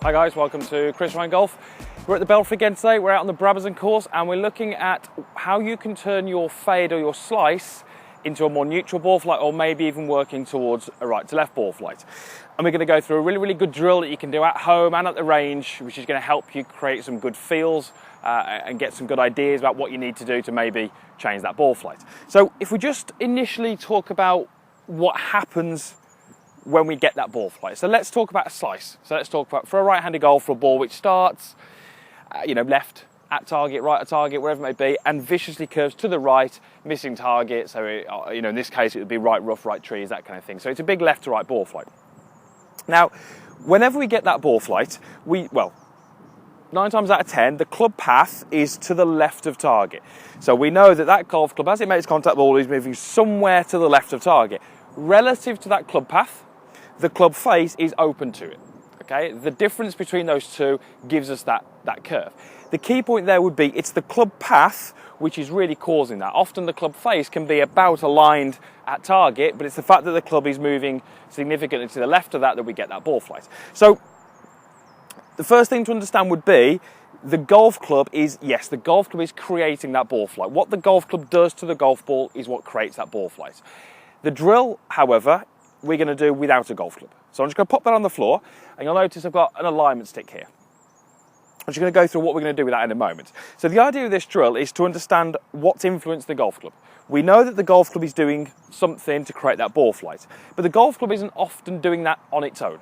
Hi guys, welcome to Chris Ryan Golf. We're at the Belfry again today. We're out on the Brabazon course and we're looking at how you can turn your fade or your slice into a more neutral ball flight, or maybe even working towards a right to left ball flight. And we're going to go through a really good drill that you can do at home and at the range, which is going to help you create some good feels and get some good ideas about what you need to do to maybe change that ball flight. So if we just initially talk about what happens when we get that ball flight. So let's talk about a slice. So let's talk about, for a right-handed golfer, a ball which starts, left at target, right at target, wherever it may be, and viciously curves to the right, missing target. So, in this case, it would be right rough, right trees, that kind of thing. So it's a big left to right ball flight. Now, whenever we get that ball flight, 9 times out of 10, the club path is to the left of target. So we know that that golf club, as it makes contact ball, is moving somewhere to the left of target. Relative to that club path, the club face is open to it. Okay, the difference between those two gives us that curve. The key point there would be it's the club path which is really causing that. Often the club face can be about aligned at target, but it's the fact that the club is moving significantly to the left of that we get that ball flight. So the first thing to understand would be the golf club is creating that ball flight. What the golf club does to the golf ball is what creates that ball flight. The drill, however, we're going to do without a golf club. So I'm just going to pop that on the floor, and you'll notice I've got an alignment stick here. I'm just going to go through what we're going to do with that in a moment. So the idea of this drill is to understand what's influenced the golf club. We know that the golf club is doing something to create that ball flight, but the golf club isn't often doing that on its own.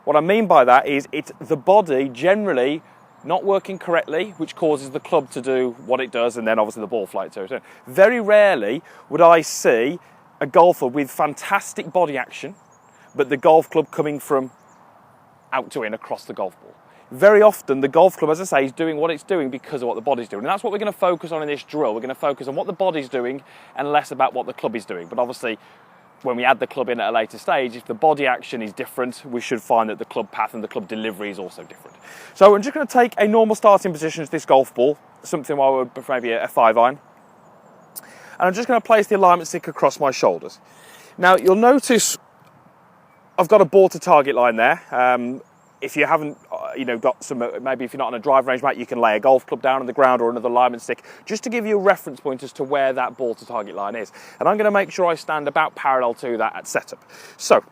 What I mean by that is it's the body generally not working correctly, which causes the club to do what it does, and then obviously the ball flight to return. Very rarely would I see a golfer with fantastic body action, but the golf club coming from out to in across the golf ball. Very often the golf club, as I say, is doing what it's doing because of what the body's doing. And that's what we're going to focus on in this drill. We're going to focus on what the body's doing and less about what the club is doing. But obviously, when we add the club in at a later stage, if the body action is different, we should find that the club path and the club delivery is also different. So I'm just going to take a normal starting position as this golf ball, something I would maybe a 5-iron. And I'm just going to place the alignment stick across my shoulders. Now, you'll notice I've got a ball to target line there. If you haven't, got some, maybe if you're not on a drive range mat, you can lay a golf club down on the ground or another alignment stick, just to give you a reference point as to where that ball to target line is. And I'm going to make sure I stand about parallel to that at setup. So,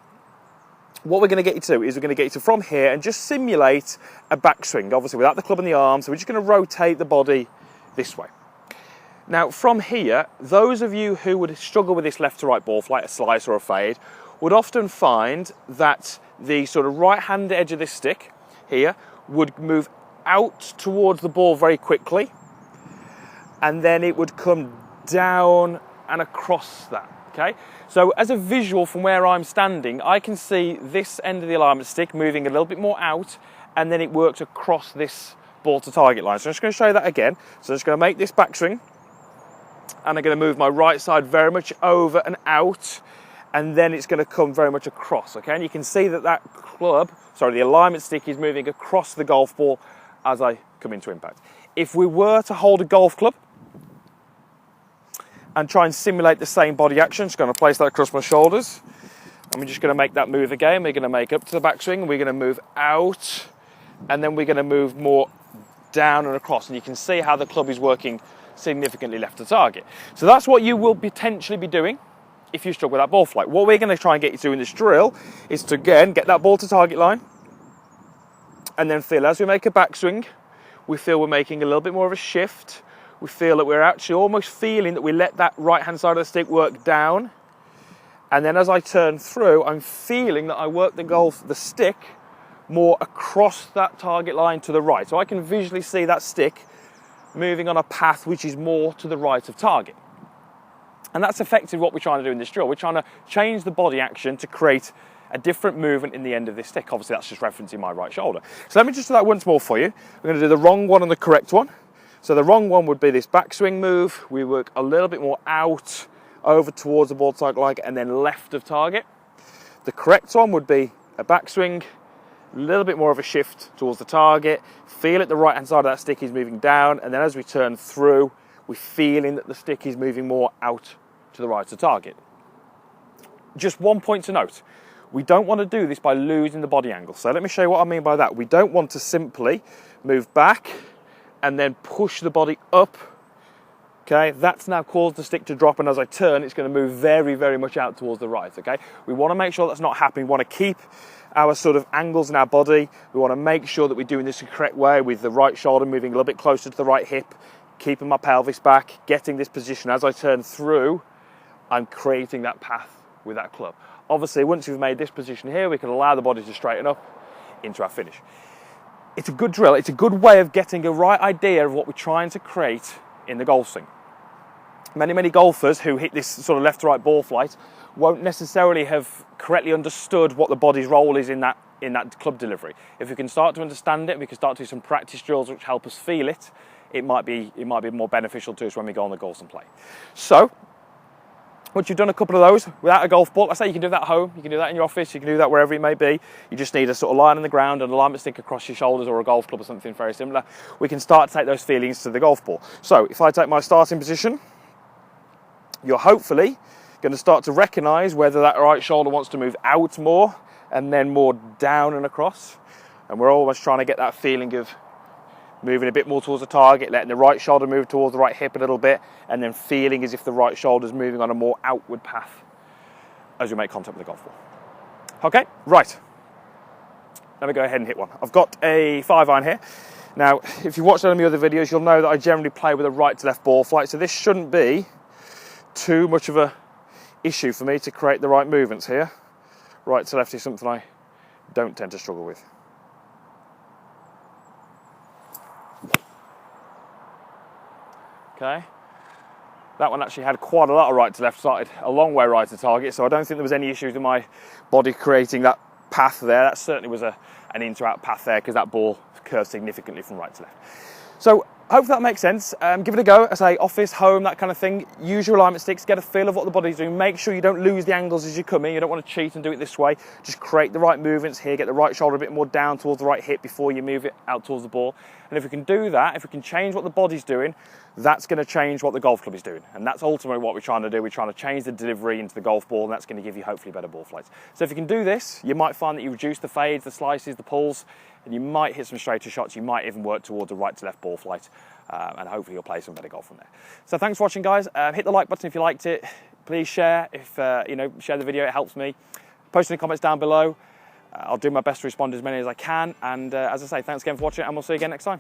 what we're going to get you to is we're going to get you to from here and just simulate a backswing, obviously without the club in the arm. So we're just going to rotate the body this way. Now, from here, those of you who would struggle with this left to right ball flight, a slice or a fade, would often find that the sort of right-hand edge of this stick here would move out towards the ball very quickly, and then it would come down and across that, okay? So as a visual from where I'm standing, I can see this end of the alignment stick moving a little bit more out, and then it works across this ball to target line. So I'm just going to show you that again. So I'm just going to make this backswing, and I'm going to move my right side very much over and out, and then it's going to come very much across, okay? And you can see that the alignment stick is moving across the golf ball as I come into impact. If we were to hold a golf club and try and simulate the same body action, just going to place that across my shoulders, and we're just going to make that move again. We're going to make up to the backswing, and we're going to move out, and then we're going to move more down and across, and you can see how the club is working significantly left to target. So that's what you will potentially be doing if you struggle with that ball flight. What we're going to try and get you to do in this drill is to, again, get that ball to target line, and then feel as we make a backswing, we feel we're making a little bit more of a shift. We feel that we're actually almost feeling that we let that right-hand side of the stick work down, and then as I turn through, I'm feeling that I work the stick more across that target line to the right. So I can visually see that stick moving on a path which is more to the right of target. And that's effectively what we're trying to do in this drill. We're trying to change the body action to create a different movement in the end of this stick. Obviously, that's just referencing my right shoulder. So let me just do that once more for you. We're going to do the wrong one and the correct one. So the wrong one would be this backswing move. We work a little bit more out, over towards the ball target line, and then left of target. The correct one would be a backswing, a little bit more of a shift towards the target. Feel it, the right-hand side of that stick is moving down, and then as we turn through, we're feeling that the stick is moving more out to the right of target. Just one point to note. We don't want to do this by losing the body angle. So let me show you what I mean by that. We don't want to simply move back and then push the body up. Okay, that's now caused the stick to drop, and as I turn, it's going to move very, very much out towards the right, okay? We want to make sure that's not happening. We want to keep our sort of angles in our body. We want to make sure that we're doing this the correct way, with the right shoulder moving a little bit closer to the right hip, keeping my pelvis back, getting this position. As I turn through, I'm creating that path with that club. Obviously, once we've made this position here, we can allow the body to straighten up into our finish. It's a good drill. It's a good way of getting a right idea of what we're trying to create in the golf swing. Many golfers who hit this sort of left to right ball flight won't necessarily have correctly understood what the body's role is in that club delivery. If we can start to understand it, we can start to do some practice drills which help us feel it. It might be more beneficial to us when we go on the course and play. So, once you've done a couple of those without a golf ball, I say you can do that at home, you can do that in your office, you can do that wherever it may be. You just need a sort of line on the ground and an alignment stick across your shoulders, or a golf club or something very similar. We can start to take those feelings to the golf ball. So if I take my starting position, you're hopefully going to start to recognise whether that right shoulder wants to move out more and then more down and across. And we're always trying to get that feeling of moving a bit more towards the target, letting the right shoulder move towards the right hip a little bit, and then feeling as if the right shoulder's moving on a more outward path as you make contact with the golf ball. Okay, right. Let me go ahead and hit one. I've got a 5-iron here. Now, if you've watched any of my other videos, you'll know that I generally play with a right to left ball flight, so this shouldn't be too much of a issue for me to create the right movements here. Right to left is something I don't tend to struggle with. Okay, that one actually had quite a lot of right to left, started a long way right to target, so I don't think there was any issues with my body creating that path there. That certainly was an in to out path there, because that ball curved significantly from right to left. So hopefully that makes sense. Give it a go. I say office, home, that kind of thing. Use your alignment sticks, get a feel of what the body's doing. Make sure you don't lose the angles as you come in. You don't want to cheat and do it this way. Just create the right movements here. Get the right shoulder a bit more down towards the right hip before you move it out towards the ball. And if we can do that, if we can change what the body's doing, that's going to change what the golf club is doing. And that's ultimately what we're trying to do. We're trying to change the delivery into the golf ball, and that's going to give you hopefully better ball flights. So if you can do this, you might find that you reduce the fades, the slices, the pulls, and you might hit some straighter shots. You might even work towards a right to left ball flight, and hopefully you'll play some better golf from there. So thanks for watching, guys. Hit the like button if you liked it. Please share if share the video. It helps me. Post in the comments down below. I'll do my best to respond to as many as I can. And as I say, thanks again for watching, and we'll see you again next time.